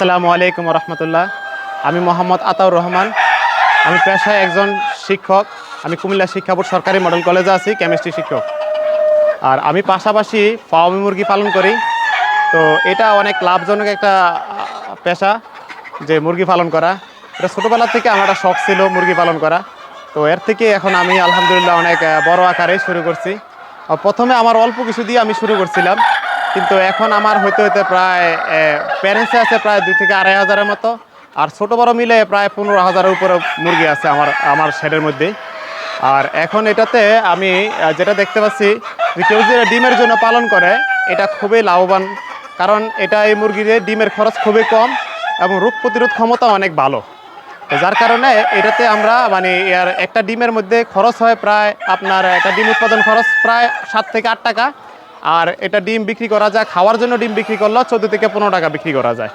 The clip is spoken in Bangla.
আসসালামু আলাইকুম রহমতুল্লাহ। আমি মোহাম্মদ আতাউর রহমান। আমি পেশায় একজন শিক্ষক। আমি কুমিল্লা শিক্ষা বোর্ড সরকারি মডেল কলেজে আছি, কেমিস্ট্রি শিক্ষক। আর আমি পাশাপাশি ফার্মি মুরগি পালন করি। তো এটা অনেক লাভজনক একটা পেশা, যে মুরগি পালন করা। এটা ছোটোবেলা থেকে আমার একটা শখ ছিল মুরগি পালন করা। তো এর থেকে এখন আমি আলহামদুলিল্লাহ অনেক বড় আকারে শুরু করছি। প্রথমে আমার অল্প কিছু দিয়ে আমি শুরু করছিলাম, কিন্তু এখন আমার হইতে হইতে প্রায় প্যারেন্টসে আছে প্রায় 2 থেকে 2.5 হাজারের মতো। আর ছোটো বড় মিলে প্রায় 15,000-এর উপরে মুরগি আছে আমার আমার শেডের মধ্যে। আর এখন এটাতে আমি যেটা দেখতে পাচ্ছি যে কেউ যে ডিমের জন্য পালন করে, এটা খুবই লাভবান। কারণ এটা এই মুরগির ডিমের খরচ খুবই কম এবং রোগ প্রতিরোধ ক্ষমতা অনেক ভালো। তো যার কারণে এটাতে আমরা মানে এর একটা ডিমের মধ্যে খরচ হয় প্রায় আপনার একটা ডিম উৎপাদন খরচ প্রায় 7 থেকে 8 টাকা। আর এটা ডিম বিক্রি করা যায়, খাওয়ার জন্য ডিম বিক্রি করলেও 14 থেকে 15 টাকা বিক্রি করা যায়।